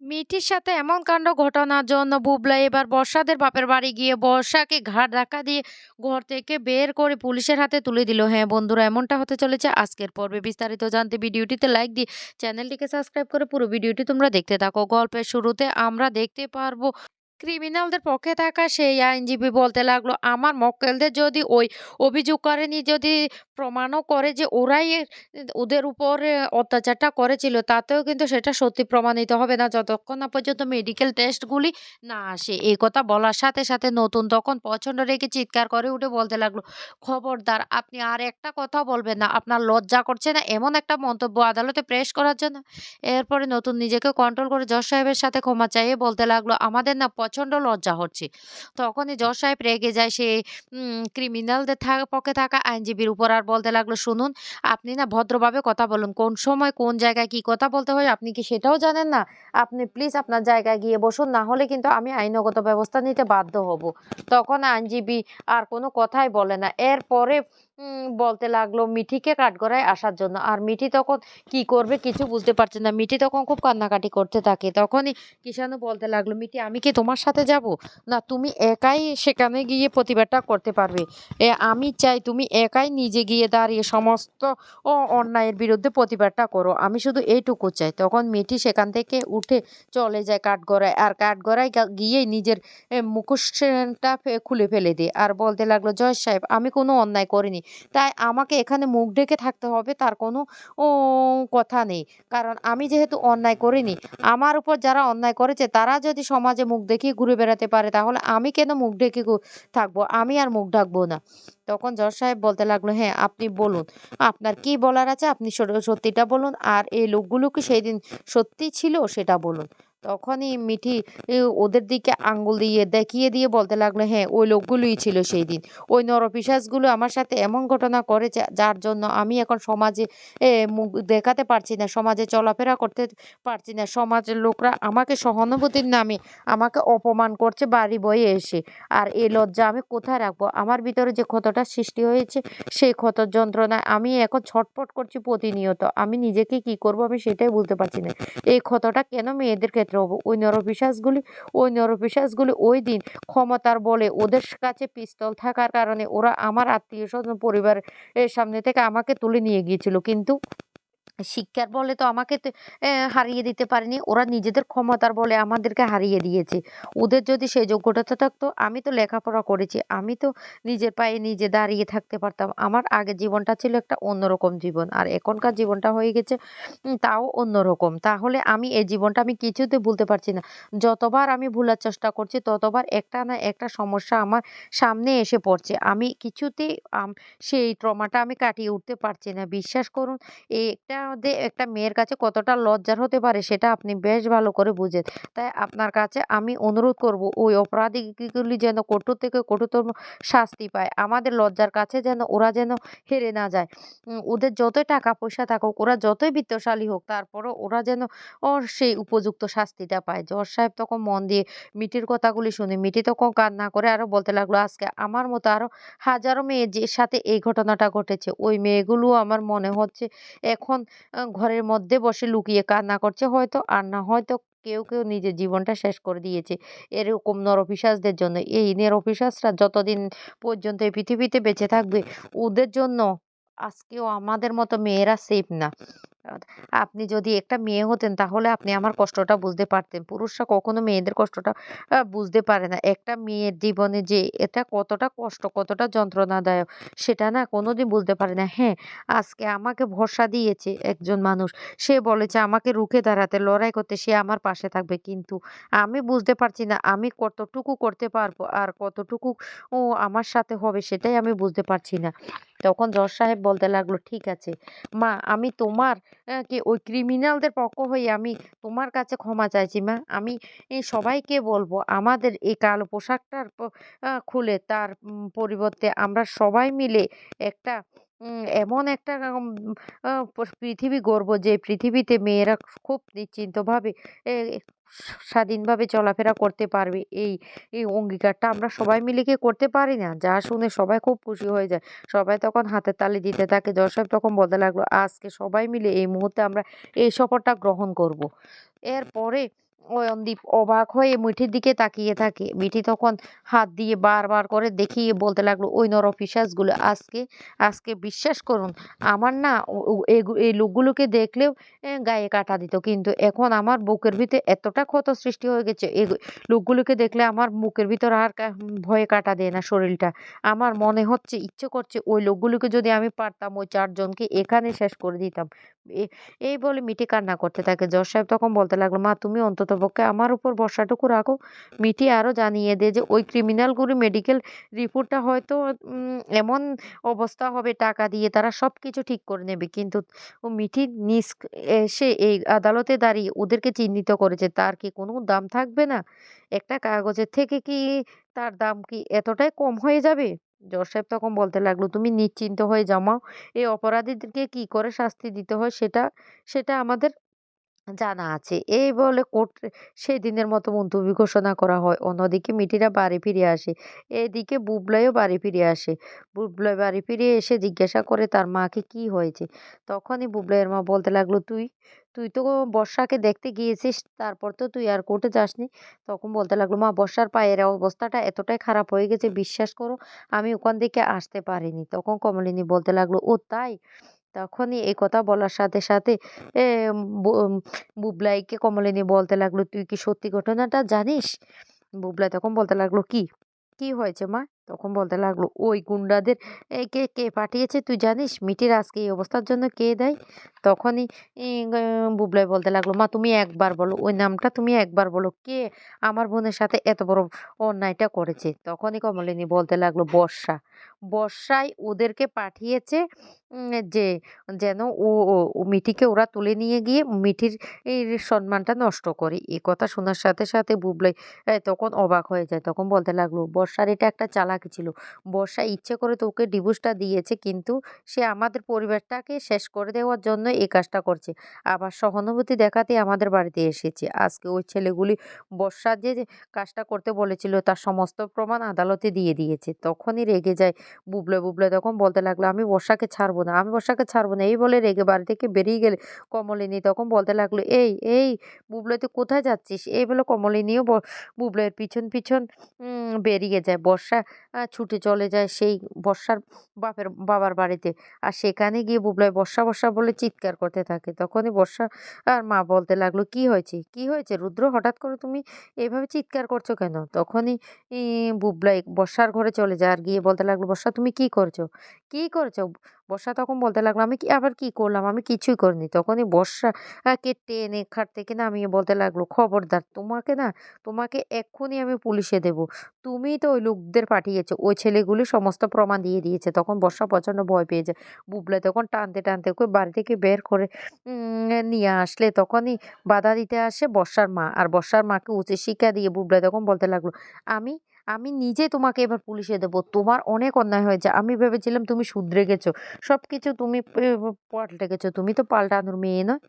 মিঠির সাথে এমন কাণ্ড ঘটানোর জন্য বুবলা এবার বর্ষাদের বাপের বাড়ি গিয়ে বর্ষাকে ঘাড় ধাক্কা দিয়ে ঘর থেকে বের করে পুলিশের হাতে তুলে দিল। হ্যাঁ বন্ধুরা, এমনটা হতে চলেছে আজকের পর্বে। বিস্তারিত জানতে ভিডিওটিতে লাইক দিয়ে চ্যানেলটিকে সাবস্ক্রাইব করে পুরো ভিডিওটি তোমরা দেখতে থাকো। গল্পের শুরুতে আমরা দেখতে পারবো ক্রিমিনালদের পক্ষে থাকা সেই আইনজীবী বলতে লাগলো, আমার মক্কেলদের যদি ওই অভিযোগ করেনি, যদি প্রমাণও করে যে ওরাই ওদের উপর অত্যাচারটা করেছিল, তাতেও কিন্তু সেটা সত্যি প্রমাণিত হবে না যতক্ষণ না পর্যন্ত মেডিকেল টেস্টগুলি না আসে। এই কথা বলার সাথে সাথে নতুন তখন প্রচণ্ড রেগে চিৎকার করে উঠে বলতে লাগলো, খবরদার আপনি আর একটা কথা বলবেন না। আপনার লজ্জা করছে না এমন একটা মন্তব্য আদালতে পেশ করার জন্য? এরপরে নতুন নিজেকে কন্ট্রোল করে জজ সাহেবের সাথে ক্ষমা চাইয়ে বলতে লাগলো, আমাদের না প্রচণ্ড লজ্জা হচ্ছে। তখনই জজ সাহেব রেগে যায় সে ক্রিমিনালদের পক্ষে থাকা আইনজীবীর উপর, আর বলতে লাগলো, শুনুন, আপনি না ভদ্রভাবে কথা বলুন। কোন সময় কোন জায়গায় কি কথা বলতে হয় আপনি কি সেটাও জানেন না? আপনি প্লিজ আপনার জায়গায় গিয়ে বসুন, না হলে কিন্তু আমি আইনগত ব্যবস্থা নিতে বাধ্য হব। তখন আইনজীবী আর কোনো কথাই বলে না। এরপরে বলতে লাগলো মিঠিকে কাঠগড়ায় আসার জন্য। আর মিঠি তখন কি করবে কিছু বুঝতে পারছে না। মিঠি তখন খুব কান্নাকাটি করতে থাকে। তখনই কিষাণু বলতে লাগলো, মিঠি আমি কি তোমার সাথে যাব? না, তুমি একাই সেখানে গিয়ে প্রতিবাদটা করতে পারবে। আমি চাই তুমি একাই নিজে গিয়ে দাঁড়িয়ে সমস্ত অন্যায়ের বিরুদ্ধে প্রতিবাদটা করো। আমি শুধু এইটুকু চাই। তখন মিঠি সেখান থেকে উঠে চলে যায় কাঠগড়ায়। আর কাঠগড়ায় গিয়েই নিজের মুখোশটা খুলে ফেলে দেয়। আর বলতে লাগলো, জজ সাহেব আমি কোনো অন্যায় করিনি। তাই আমাকে এখানে মুখ ঢেকে থাকতে হবে তার কোনো ও কথা নেই। কারণ আমি যেহেতু অন্যায় করিনি, আমার উপর যারা অন্যায় করেছে তারা যদি সমাজে মুখ দেখিয়ে ঘুরে বেড়াতে পারে, তাহলে আমি কেন মুখ ঢেকে থাকবো? আমি আর মুখ ঢাকবো না। তখন জজ সাহেব বলতে লাগলো, হ্যাঁ আপনি বলুন, আপনার কি বলার আছে আপনি সত্যিটা বলুন। আর এই লোকগুলো কি সেই দিন সত্যি ছিল সেটা বলুন। তখনই মিঠি ওদের দিকে আঙ্গুল দিয়ে দেখিয়ে দিয়ে বলতে লাগলো, হ্যাঁ ওই লোকগুলোই ছিল সেই দিন। ওই নরপিশাচগুলো আমার সাথে এমন ঘটনা করেছে যার জন্য আমি এখন সমাজে মুখ দেখাতে পারছি না, সমাজে চলাফেরা করতে পারছি না। সমাজের লোকরা আমাকে সহানুভূতির নামে আমাকে অপমান করছে বাড়ি বয়ে এসে। আর এই লজ্জা আমি কোথায় রাখবো? আমার ভিতরে যে ক্ষতটা সৃষ্টি হয়েছে, সেই ক্ষতর যন্ত্রণায় আমি এখন ছটফট করছি প্রতিনিয়ত। আমি নিজেকে কি করব আমি সেটাই বুঝতে পারছি না। এই ক্ষতটা কেন মেয়েদের ক্ষেত্রে হবো? ওই নরপিশাচগুলি ওই দিন ক্ষমতার বলে ওদের কাছে পিস্তল থাকার কারণে ওরা আমার আত্মীয়-স্বজন পরিবারের সামনে থেকে আমাকে তুলে নিয়ে গিয়েছিল। কিন্তু শিক্ষার বলে তো আমাকে হারিয়ে দিতে পারেনি। ওরা নিজেদের ক্ষমতার বলে আমাদেরকে হারিয়ে দিয়েছে। ওদের যদি সেই যোগ্যতা থাকতো, আমি তো লেখাপড়া করেছি। আমি তো নিজের পায়ে নিজে দাঁড়িয়ে থাকতে পারতাম। আমার আগের জীবনটা ছিল একটা অন্যরকম জীবন। আর এখনকার জীবনটা হয়ে গেছে তাও অন্যরকম। তাহলে আমি এই জীবনটা আমি কিছুতে ভুলতে পারছি না। যতবার আমি ভুলার চেষ্টা করছি, ততবার একটা না একটা সমস্যা আমার সামনে এসে পড়ছে। আমি কিছুতেই সেই ট্রমাটা আমি কাটিয়ে উঠতে পারছি না। বিশ্বাস করুন, এটা একটা মেয়ের কাছে কতটা লজ্জার হতে পারে সেটা আপনি বেশ ভালো করে বুঝেন। তাই আপনার কাছে আমি অনুরোধ করব, ওই অপরাধীগুলি যেন কঠোর থেকে কঠোরতম শাস্তি পায়। আমাদের লজ্জার কাছে যেন ওরা যেন হেরে না যায়। ওদের যতই টাকা পয়সা থাকুক, ওরা যতই বিত্তশালী হোক, তারপরও ওরা যেন সেই উপযুক্ত শাস্তিটা পায়। জজ সাহেব তখন মন দিয়ে মিঠির কথাগুলি শুনে মিঠি তখন কান্না করে আরো বলতে লাগলো, আজকে আমার মতো আরো হাজারো মেয়ের যে সাথে এই ঘটনাটা ঘটেছে, ওই মেয়েগুলো আমার মনে হচ্ছে এখন ঘরের মধ্যে বসে লুকিয়ে কান্না করছে হয়তো, আর না হয়তো কেউ নিজের জীবনটা শেষ করে দিয়েছে এরকম নরপিশাচদের জন্য। এই নরপিশাচরা যতদিন পর্যন্ত এই পৃথিবীতে বেঁচে থাকবে, ওদের জন্য আজকেও আমাদের মতো মেয়েরা সেফ না। আদ আপনি যদি একটা মেয়ে হতেন তাহলে আপনি আমার কষ্টটা বুঝতে পারতেন। পুরুষরা কখনো মেয়েদের কষ্টটা বুঝতে পারে না। একটা মেয়ের জীবনে যে এটা কতটা কষ্ট, কতটা যন্ত্রণাদায়ক সেটা না কোনোদিন বুঝতে পারে না। হ্যাঁ, আজকে আমাকে ভরসা দিয়েছে একজন মানুষ। সে বলেছে আমাকে রুখে দাঁড়াতে, লড়াই করতে, সে আমার পাশে থাকবে। কিন্তু আমি বুঝতে পারছি না আমি কতটুকু করতে পারবো আর কতটুকু আমার সাথে হবে সেটাই আমি বুঝতে পারছি না। তখন জজ সাহেব বলতে লাগলো, ঠিক আছে মা, আমি তোমার কি ওই ক্রিমিনালদের পক্ষ হয়ে আমি তোমার কাছে ক্ষমা চাইছি মা। আমি সবাইকে বলবো আমাদের এই কালো পোশাকটার খুলে তার পরিবর্তে আমরা সবাই মিলে একটা এমন একটা পৃথিবী গড়বো যে পৃথিবীতে মেয়েরা খুব নিশ্চিন্তভাবে এ স্বাধীনভাবে চলাফেরা করতে পারবে। এই অঙ্গীকারটা আমরা সবাই মিলে কি করতে পারি না? যা শুনে সবাই খুব খুশি হয়ে যায়। সবাই তখন হাতের তালি দিতে থাকে। জজ সাহেব তখন বলতে লাগলো, আজকে সবাই মিলে এই মুহূর্তে আমরা এই শপথটা গ্রহণ করব। এরপরে অয়নদীপ অবাক হয়ে মিঠির দিকে তাকিয়ে থাকে। মিঠি তখন হাত দিয়ে বারবার করে দেখিয়ে বলতে লাগলো, ওই নরপিশাচগুলো আজকে আজকে বিশ্বাস করুন, আমার না এই লোকগুলোকে দেখলেও গায়ে কাটা দিত, কিন্তু এখন আমার বুকের ভিতরে এতটা ক্ষত সৃষ্টি হয়ে গেছে, এই লোকগুলোকে দেখলে আমার বুকের ভিতর আর ভয়ে কাটা দেয় না শরীরটা। আমার মনে হচ্ছে, ইচ্ছে করছে ওই লোকগুলোকে যদি আমি পারতাম ওই চারজনকে এখানে শেষ করে দিতাম। এই বলে মিটি কান্না করতে থাকে। জজ সাহেব তখন বলতে লাগলো, মা তুমি অন্ততপক্ষে আমার উপর ভরসাটুকু রাখো। মিটি আরো জানিয়ে দেয় যে ওই ক্রিমিনালগুলো মেডিকেল রিপোর্টটা হয়তো এমন অবস্থা হবে, টাকা দিয়ে তারা সবকিছু ঠিক করে নেবে। কিন্তু মিঠি এসে এই আদালতে দাঁড়িয়ে ওদেরকে চিহ্নিত করেছে, তার কি কোনো দাম থাকবে না? একটা কাগজের থেকে কি তার দাম কি এতটাই কম হয়ে যাবে? জজ সাহেব তখন বলতে লাগলো, তুমি নিশ্চিন্ত হয়ে যাও মা। এই অপরাধীদেরকে কি করে শাস্তি দিতে হয় সেটা সেটা আমাদের জানা আছে। এই বলে কোর্টে সেদিনের মতো মুলতবি ঘোষণা করা হয়। অন্যদিকে মিটিরা বাড়ি ফিরে আসে। এদিকে বুবলাইও বাড়ি ফিরে আসে। বুবলাই বাড়ি ফিরে এসে জিজ্ঞাসা করে তার মাকে কি হয়েছে। তখনই বুবলাইয়ের মা বলতে লাগলো, তুই তুই তো বর্ষাকে দেখতে গিয়েছিস, তারপর তো তুই আর কোর্টে যাসনি। তখন বলতে লাগলো, মা বর্ষার পায়ের অবস্থাটা এতটাই খারাপ হয়ে গেছে, বিশ্বাস করো আমি ওখান থেকে আসতে পারিনি। তখন কমলিনী বলতে লাগলো, ও তাই? তখনই এই কথা বলার সাথে সাথে এ বু বুবলাইকে কমলিনী বলতে লাগলো, তুই কি সত্যি ঘটনাটা জানিস? বুবলাই তখন বলতে লাগলো, কি? কি হয়েছে মা? তখন বলতে লাগলো, ওই গুন্ডাদের কে পাঠিয়েছে তুই জানিস? মিটির আজকে এই অবস্থার জন্য কে দায়ী? তখনই বুবলাই বলতে লাগলো, মা তুমি একবার বলো, ওই নামটা তুমি একবার বলো, কে আমার বোনের সাথে এত বড় অন্যায়টা করেছে? তখনই কমলিনী বলতে লাগলো, বর্ষা। বর্ষাই ওদেরকে পাঠিয়েছে, যে যেন ও মিঠিকে ওরা তুলে নিয়ে গিয়ে মিঠির সম্মানটা নষ্ট করে। এ কথা শোনার সাথে সাথে বুবলাই তখন অবাক হয়ে যায়। তখন বলতে লাগলো, বর্ষার এটা একটা চালাকি ছিল। বর্ষা ইচ্ছে করে তোকে ডিভোর্সটা দিয়েছে, কিন্তু সে আমাদের পরিবারটাকে শেষ করে দেওয়ার জন্য এই কাজটা করছে। আবার সহানুভূতি দেখাতে আমাদের বাড়িতে এসেছে। আজকে ওই ছেলেগুলি বর্ষা যে কাজটা করতে বলেছিল তার সমস্ত প্রমাণ আদালতে দিয়ে দিয়েছে। তখনই রেগে যায় বুবলাই। বুবলাই তখন বলতে লাগলো, আমি বর্ষাকে ছাড়বো না, আমি বর্ষাকে ছাড়বো না। এই বলে রেগে বাড়ি থেকে বেরিয়ে গেলে কমলিনী তখন বলতে লাগলো, এই বুবলাই তুই কোথায় যাচ্ছিস? এই বলে কমলিনীও বুবলাইয়ের পিছন পিছন বেরিয়ে যায়। বর্ষা ছুটে চলে যায় সেই বর্ষার বাবার বাড়িতে। আর সেখানে গিয়ে বুবলাই বর্ষা বর্ষা বলে চিৎকার করতে থাকে। তখনই বর্ষা আর মা বলতে লাগলো, কি হয়েছে, কি হয়েছে রুদ্র, হঠাৎ করে তুমি এভাবে চিৎকার করছো কেন? তখনই বুবলাই বর্ষার ঘরে চলে যায় আর গিয়ে বলতে লাগলো, বর্ষা তুমি কি করছো, কি করছো? বর্ষা তখন বলতে লাগলো, আমি কি আবার কি করলাম, আমি কিছুই করিনি। তখনই বর্ষা কে টেনে খাট থেকে নামিয়ে বলতে লাগলো, খবরদার, তোমাকে এক্ষুনি আমি পুলিশে দেব। তুমিই তো ওই লোকদের পাঠিয়েছো, ওই ছেলেগুলি সমস্ত প্রমাণ দিয়ে দিয়েছে। তখন বর্ষা প্রচন্ড ভয় পেয়ে যায়। বুবলাই তখন টানতে টানতে ওকে বাড়ি থেকে বের করে নিয়ে আসলে তখনই বাধা দিতে আসে বর্ষার মা। আর বর্ষার মাকে উচিত শিক্ষা দিয়ে বুবলাই তখন বলতে লাগলো, আমি আমি নিজে তোমাকে এবার পুলিশে দেবো। তোমার অনেক অন্যায় হয়েছে। আমি ভেবেছিলাম তুমি শুধরে গেছো। সবকিছু তুমি পাল্টে গেছো। তুমি তো পাল্টানোর মেয়ে নয়।